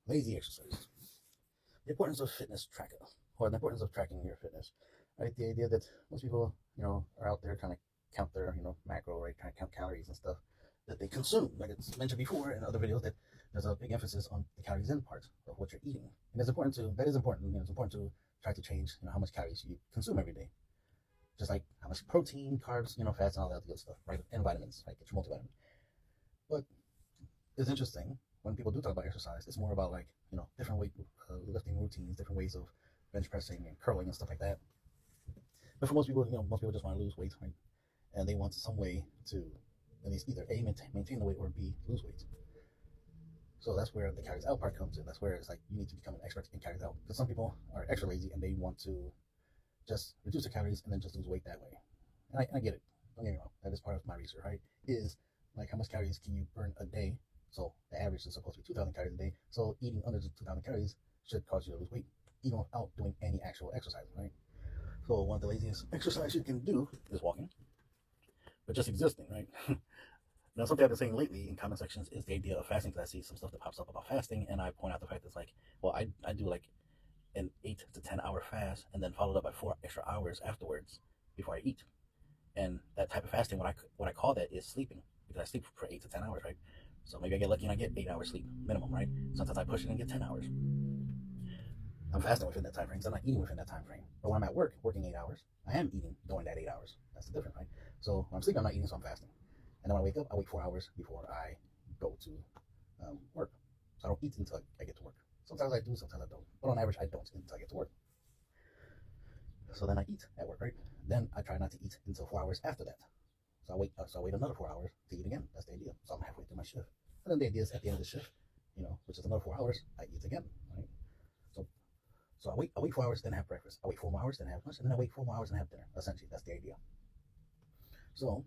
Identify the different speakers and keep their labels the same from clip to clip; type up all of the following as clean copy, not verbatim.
Speaker 1: Lazy exercise. The importance of fitness tracker, or the importance of tracking your fitness. Right? The idea that most people, are out there trying to count their, macro, right? Trying to count calories and stuff that they consume. Like it's mentioned before in other videos that there's a big emphasis on the calories in part of what you're eating. And that is important. It's important to try to change, how much calories you consume every day. Just like how much protein, carbs, fats, and all that good stuff, right? And vitamins, right? Get your multivitamin. But it's interesting when people do talk about exercise, it's more about like, different weight lifting routines, different ways of bench pressing and curling and stuff like that. But for most people, most people just want to lose weight, right? And they want some way to at least either A, maintain the weight, or B, lose weight. So that's where the calories out part comes in. That's where it's like you need to become an expert in calories out. Because some people are extra lazy and they want to just reduce the calories and then just lose weight that way. And I get it. Don't get me wrong. That is part of my research, right? Is like how much calories can you burn a day? So the average is supposed to be 2,000 calories a day. So eating under 2,000 calories should cause you to lose weight, even without doing any actual exercise, right? So one of the laziest exercise you can do is walking, but just existing, right? Now, something I've been saying lately in comment sections is the idea of fasting, because I see some stuff that pops up about fasting, and I point out the fact that it's like, well, I do like an 8 to 10 hour fast and then followed up by 4 extra hours afterwards before I eat. And that type of fasting, what I call that is sleeping, because I sleep for 8 to 10 hours, right? So maybe I get lucky and I get 8 hours sleep minimum, right? Sometimes I push it and get 10 hours. I'm fasting within that time frame, so I'm not eating within that time frame. But when I'm at work, working 8 hours, I am eating during that 8 hours. That's the difference, right? So when I'm sleeping, I'm not eating, so I'm fasting. And then when I wake up, I wait 4 hours before I go to work. So I don't eat until I get to work. Sometimes I do, sometimes I don't. But on average, I don't until I get to work. So then I eat at work, right? Then I try not to eat until 4 hours after that. So I wait another 4 hours to eat again. That's the idea. So I'm halfway through my shift. And then the idea is at the end of the shift, which is another 4 hours, I eat again, right? So so I wait 4 hours, then have breakfast. I wait 4 more hours, then have lunch, and then I wait 4 more hours and have dinner. Essentially, that's the idea. So,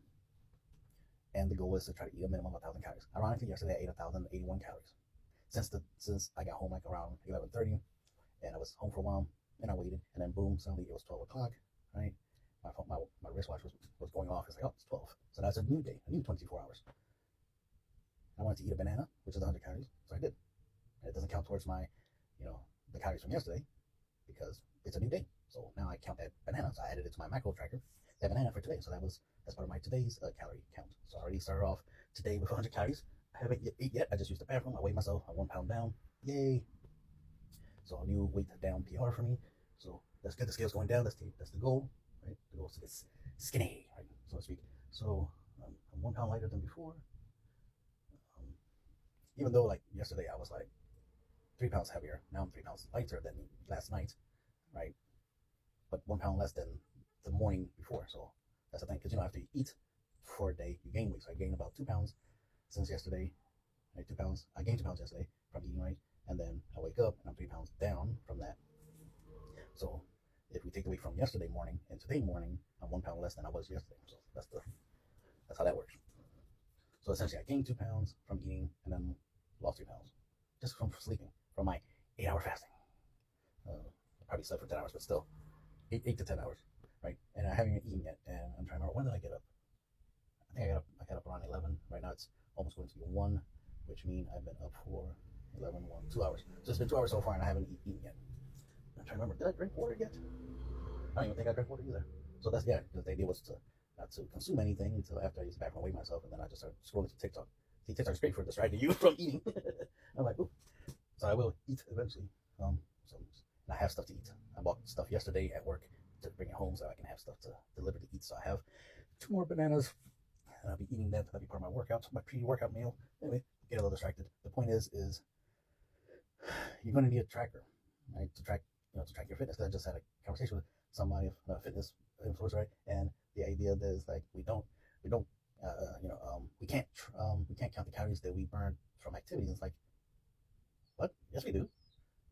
Speaker 1: and the goal is to try to eat a minimum of 1,000 calories. Ironically, yesterday I ate 1,081 calories. Since I got home like around 11:30, and I was home for a while, and I waited, and then boom, suddenly it was 12 o'clock, right? My wristwatch was going off. It's like, oh, it's 12. So that's a new day, a new 24 hours. I wanted to eat a banana, which is 100 calories, so I did. And it doesn't count towards my, the calories from yesterday, because it's a new day. So now I count that banana. So I added it to my macro tracker, that banana for today. So that's part of my today's calorie count. So I already started off today with 100 calories. I haven't ate yet. I just used the bathroom. I weighed myself. I'm 1 pound down. Yay! So a new weight down PR for me. So that's good. The scale's going down. That's the goal, right? The goal is to get skinny, right, so to speak. So I'm 1 pound lighter than before. Um, Even though like yesterday I was like 3 pounds heavier. Now I'm 3 pounds lighter than last night, right? But 1 pound less than the morning before. So that's the thing, because after you eat for a day, you gain weight. So I gained about 2 pounds since yesterday. Right, 2 pounds. I gained 2 pounds yesterday from eating right, and then I wake up and I'm 3 pounds down from that. So if we take the weight from yesterday morning and today morning, I'm 1 pound less than I was yesterday. So that's how that works. So essentially, I gained 2 pounds from eating and then lost 3 pounds just from sleeping from my 8 hour fasting. I probably slept for 10 hours, but still, 8 to 10 hours, right? And I haven't even eaten yet. And I'm trying to remember, when did I get up? I think I got up around 11. Right now it's almost going to be 1, which means I've been up for 11, 1, 2 hours. So it's been 2 hours so far, and I haven't eaten yet. I'm trying to remember, did I drink water yet? I don't even think I drank water either. So that's, yeah, the idea was to not to consume anything until after I used to back and weigh myself, and then I just started scrolling to TikTok. See, TikTok's great for distracting you from eating. I'm like, ooh. So I will eat eventually. So and I have stuff to eat. I bought stuff yesterday at work to bring it home so I can have stuff to deliver to eat. So I have 2 more bananas, and I'll be eating that. That'll be part of my workout, my pre-workout meal. Anyway, get a little distracted. The point is you're going to need a tracker, right, to track your fitness. Because I just had a conversation with somebody, a fitness influencer, right, and the idea that is like we can't count the calories that we burn from activities. It's like, what? Yes, we do.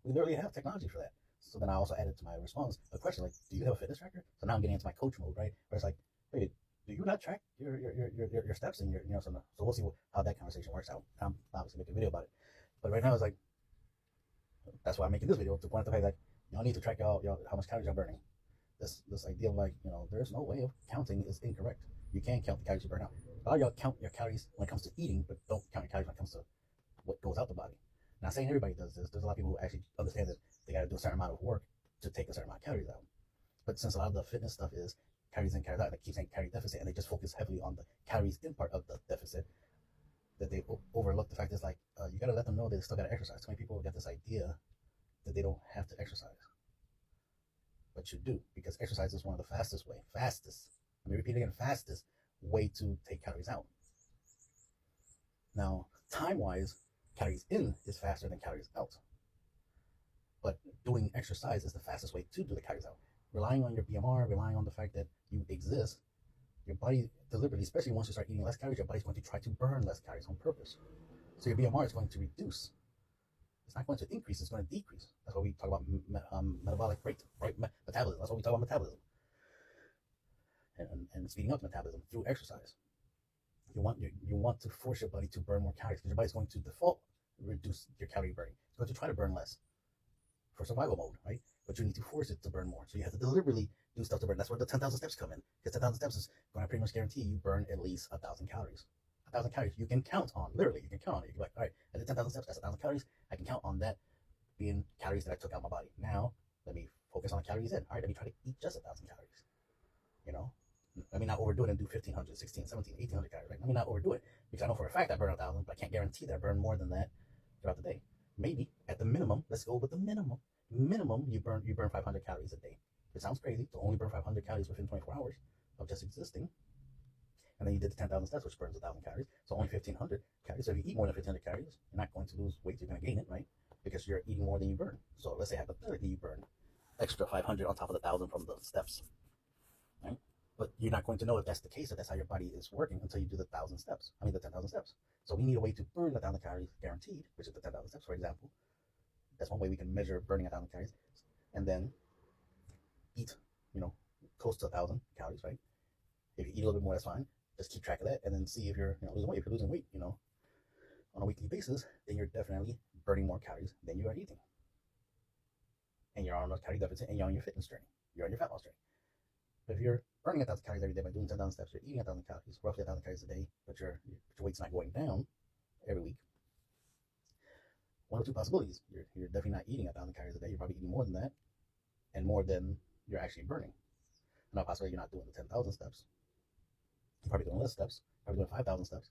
Speaker 1: We literally have technology for that. So then I also added to my response a question like, do you have a fitness tracker? So now I'm getting into my coach mode, right? Where it's like, wait, do you not track your steps and so we'll see how that conversation works out. I'm obviously making a video about it, but right now it's like, that's why I'm making this video, to point out the fact that y'all need to track y'all how much calories y'all burning. This idea of like, there's no way of counting is incorrect. You can count the calories you burn out. A lot of y'all count your calories when it comes to eating, but don't count your calories when it comes to what goes out the body. Not saying everybody does this. There's a lot of people who actually understand that they got to do a certain amount of work to take a certain amount of calories out. But since a lot of the fitness stuff is calories in, calories out, they keep saying calorie deficit, and they just focus heavily on the calories in part of the deficit, that they overlook the fact is like, you got to let them know they still got to exercise. So many people get this idea that they don't have to exercise, but you do, because exercise is one of the fastest, let me repeat again, fastest way to take calories out. Now, time-wise, calories in is faster than calories out, but doing exercise is the fastest way to do the calories out. Relying on your BMR, relying on the fact that you exist, your body deliberately, especially once you start eating less calories, your body's going to try to burn less calories on purpose. So your BMR is going to reduce. It's not going to increase, it's going to decrease. That's why we talk about metabolic rate, right? Metabolism. That's why we talk about metabolism. And speeding up metabolism through exercise. You want to force your body to burn more calories, because your body's going to default reduce your calorie burning. It's going to try to burn less for survival mode, right? But you need to force it to burn more. So you have to deliberately do stuff to burn. That's where the 10,000 steps come in. Because 10,000 steps is going to pretty much guarantee you burn at least 1,000 calories. 1,000 calories you can count on. Literally, you can count on it. You can be like, all right, I did 10,000 steps. That's 1,000 calories. I can count on that being calories that I took out of my body. Now, let me focus on the calories in. All right, let me try to eat just 1,000 calories. You know, let me not overdo it and do 1,500, 16, 17, 1,800 calories. Right? Let me not overdo it, because I know for a fact I burn 1,000, but I can't guarantee that I burn more than that throughout the day. Maybe at the minimum, let's go with the minimum. Minimum, you burn 500 calories a day. It sounds crazy to only burn 500 calories within 24 hours of just existing. And then you did the 10,000 steps, which burns 1,000 calories. So only 1,500 calories. So if you eat more than 1,500 calories, you're not going to lose weight. You're going to gain it, right? Because you're eating more than you burn. So let's say hypothetically you burn extra 500 on top of the 1,000 from the steps, right? But you're not going to know if that's the case, if that's how your body is working, until you do the 1,000 steps. I mean, the 10,000 steps. So we need a way to burn 1,000 calories guaranteed, which is the 10,000 steps, for example. That's one way we can measure burning 1,000 calories. And then eat, close to 1,000 calories, right? If you eat a little bit more, that's fine. Just keep track of that, and then see if you're losing weight. If you're losing weight, on a weekly basis, then you're definitely burning more calories than you are eating. And you're on a calorie deficit, and you're on your fitness journey. You're on your fat loss journey. But if you're burning 1,000 calories every day by doing 10,000 steps, you're eating 1,000 calories, roughly 1,000 calories a day, but your weight's not going down every week. One of two possibilities. You're definitely not eating 1,000 calories a day. You're probably eating more than that, and more than you're actually burning. Another possibility, you're not doing the 10,000 steps. You're probably doing less steps, probably doing 5,000 steps.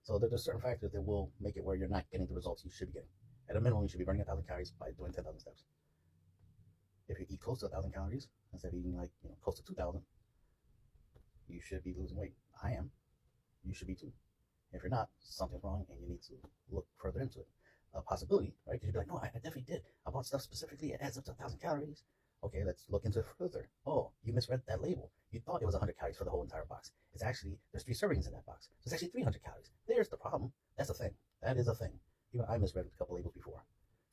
Speaker 1: So there's certain factors that will make it where you're not getting the results you should be getting. At a minimum, you should be burning 1,000 calories by doing 10,000 steps. If you eat close to 1,000 calories, instead of eating close to 2,000, you should be losing weight. I am. You should be too. If you're not, something's wrong, and you need to look further into it. A possibility, right? Because you'd be like, no, I definitely did. I bought stuff specifically. It adds up to 1,000 calories. Okay, let's look into it further. Oh, you misread that label. You thought it was 100 calories for the whole entire box. It's actually, there's 3 servings in that box. So it's actually 300 calories. There's the problem. That's a thing. That is a thing. Even I misread a couple labels before.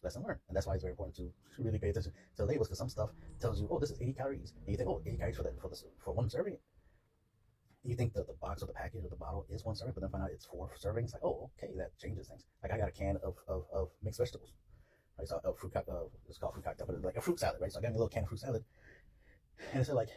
Speaker 1: Lesson learned. And that's why it's very important to really pay attention to labels, because some stuff tells you, oh, this is 80 calories. And you think, oh, 80 calories for one serving. You think that the box or the package or the bottle is 1 serving, but then find out it's 4 servings. Like, oh, okay, that changes things. Like I got a can of mixed vegetables. Right, so it's called fruit cocktail, but it's like a fruit salad, right? So I got me a little can of fruit salad, and it said like,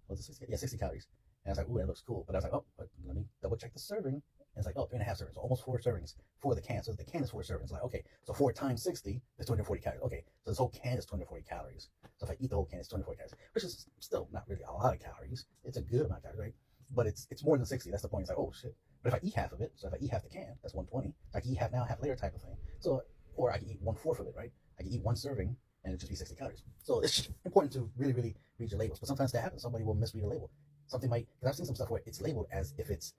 Speaker 1: was it 60? Yeah, 60 calories. And I was like, ooh, that looks cool. But I was like, oh, but let me double check the serving. And it's like, oh, 3.5 servings, so almost 4 servings for the can. So the can is 4 servings. Like, okay, so 4 times 60 is 240 calories. Okay, so this whole can is 240 calories. So if I eat the whole can, it's 240 calories, which is still not really a lot of calories. It's a good amount of calories, right? But it's more than 60. That's the point. It's like, oh shit. But if I eat half of it, so if I eat half the can, that's 120. I can eat half now, half later type of thing. So, or I can eat 1/4 of it, right? I can eat 1 serving and it just be 60 calories. So it's important to really, really read your labels. But sometimes that happens. Somebody will misread a label. Something might, because I've seen some stuff where it's labeled as if it's,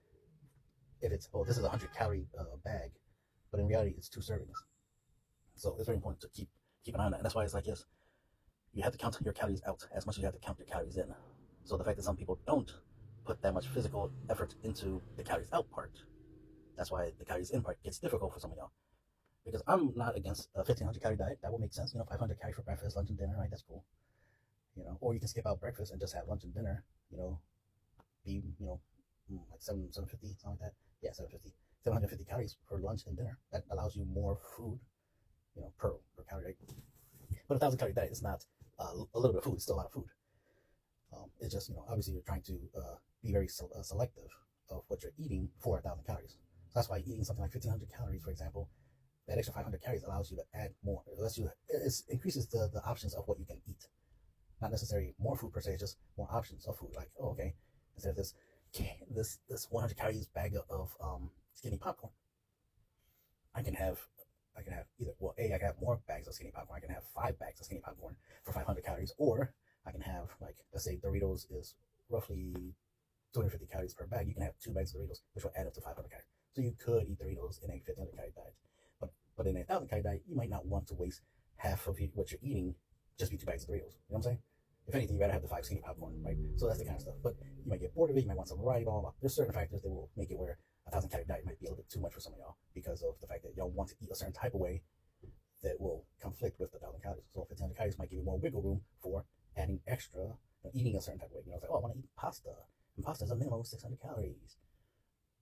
Speaker 1: oh, this is a 100-calorie bag, but in reality, it's 2 servings. So it's very important to keep an eye on that. And that's why it's like, yes, you have to count your calories out as much as you have to count your calories in. So the fact that some people don't put that much physical effort into the calories out part, that's why the calories in part gets difficult for some of y'all. Because I'm not against a 1,500 calorie diet. That will make sense. 500 calories for breakfast, lunch, and dinner, right? That's cool. Or you can skip out breakfast and just have lunch and dinner. Be like 750, something like that. Yeah, 750 calories for lunch and dinner. That allows you more food, per calorie, right? But 1,000 calorie diet is not a little bit of food. It's still a lot of food. It's just, obviously you're trying to be very selective of what you're eating for 1,000 calories. So that's why eating something like 1,500 calories, for example, that extra 500 calories allows you to add more. It increases the options of what you can eat. Not necessarily more food per se, just more options of food. Like, oh, okay, instead of this 100 calories bag of skinny popcorn, I can have either, well, I can have more bags of skinny popcorn. I can have 5 bags of skinny popcorn for 500 calories, or I can have, like, let's say Doritos is roughly 250 calories per bag. You can have 2 bags of Doritos, which will add up to 500 calories. So you could eat Doritos in a 1,500 calorie diet, but in a 1,000 calorie diet, you might not want to waste half of what you're eating just be 2 bags of Doritos. You know what I'm saying? If anything, you rather have the 5 skinny popcorn, right? So that's the kind of stuff. But you might get bored of it. You might want some variety. Blah, blah, blah. There's certain factors that will make it where 1,000 calorie diet might be a little bit too much for some of y'all because of the fact that y'all want to eat a certain type of way that will conflict with the 1,000 calories. So 1,500 calories might give you more wiggle room for adding extra, eating a certain type of way. It's like, oh, I want to eat pasta, and pasta is a minimum of 600 calories.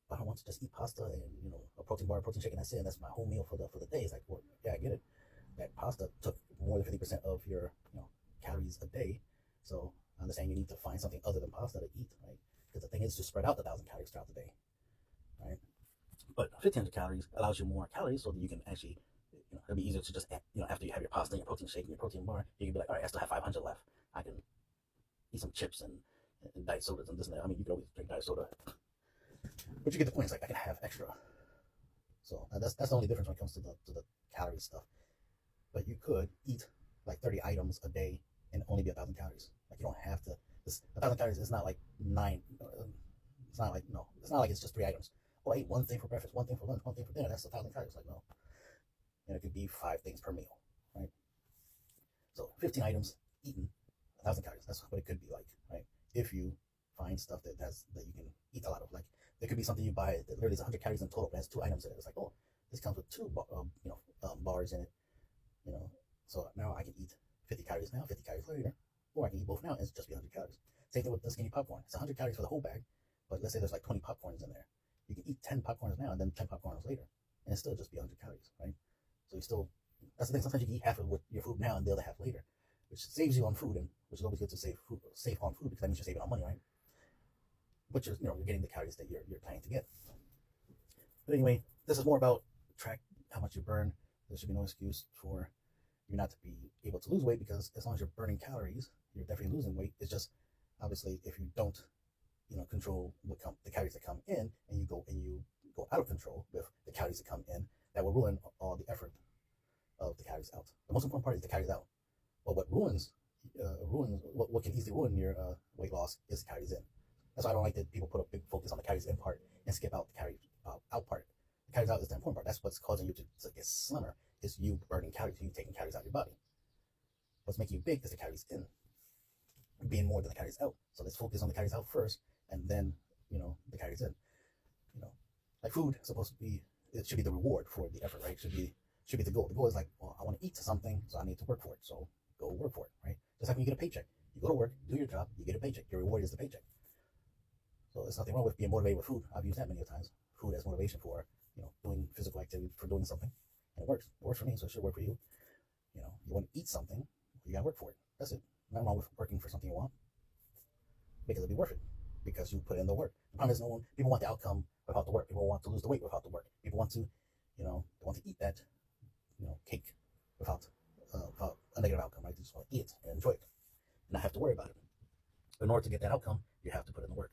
Speaker 1: But I don't want to just eat pasta and a protein bar, protein shake, and that's it. That's my whole meal for the day. It's like, well, yeah, I get it. That pasta took more than 50% of your calories a day. So I understand you need to find something other than pasta to eat, right? Because the thing is to spread out the 1,000 calories throughout the day, right? But 1,500 calories allows you more calories so that you can actually, it'll be easier to just, after you have your pasta and your protein shake and your protein bar, you can be like, all right, I still have 500 left. I can eat some chips and diet sodas and this and that. I mean, you can always drink diet soda, but you get the point. It's like I can have extra. So that's the only difference when it comes to the calorie stuff. But you could eat like 30 items a day and only be 1,000 calories. Like you don't have to. 1,000 calories is not like 9. It's not like no. It's not like it's just 3 items. Oh, I ate one thing for breakfast, one thing for lunch, one thing for dinner. That's 1,000 calories. Like no. And it could be 5 things per meal, right? So 15 items eaten, 1,000 calories. That's what it could be like, right? If you find stuff that you can eat a lot of. Like there could be something you buy that literally is 100 calories in total, but has 2 items in it. It's like, oh, this comes with 2 bars in it. So now I can eat 50 calories now, 50 calories later, or I can eat both now and it's just be 100 calories. Same thing with the skinny popcorn. It's 100 calories for the whole bag, but let's say there's like 20 popcorns in there. You can eat 10 popcorns now and then 10 popcorns later, and it still just be 100 calories, right? So you still, that's the thing. Sometimes you can eat half of your food now and the other half later, which saves you on food, and which is always good to save on food because that means you're saving on money, right? But you're getting the calories that you're planning to get. But anyway, this is more about track how much you burn. There should be no excuse for you not to be able to lose weight because as long as you're burning calories, you're definitely losing weight. It's just obviously if you don't, control the calories that come in, and you go out of control with the calories that come in, that will ruin all the effort of the calories out. The most important part is the calories out. But what what can easily ruin your weight loss is the calories in. That's why I don't like that people put a big focus on the calories in part and skip out the calories out part. The calories out is the important part. That's what's causing you to get slimmer. Is you burning calories, you taking calories out of your body. What's making you big is the calories in, being more than the calories out. So let's focus on the calories out first, and then the calories in. Like food is supposed to be, it should be the reward for the effort, right? It should be the goal. The goal is like, well, I want to eat something, so I need to work for it. So go work for it, right? Just like when you get a paycheck, you go to work, do your job, you get a paycheck. Your reward is the paycheck. So there's nothing wrong with being motivated with food. I've used that many times. Food as motivation for doing physical activity, for doing something. And it works. It works for me, so it should work for you. You want to eat something, you gotta work for it. That's it. Nothing wrong with working for something you want, because it'll be worth it, because you put in the work. The problem is people want the outcome without the work. People want to lose the weight without the work. People want to, they want to eat that, cake without a negative outcome, right? They just want to eat it and enjoy it and not have to worry about it. But in order to get that outcome, you have to put in the work.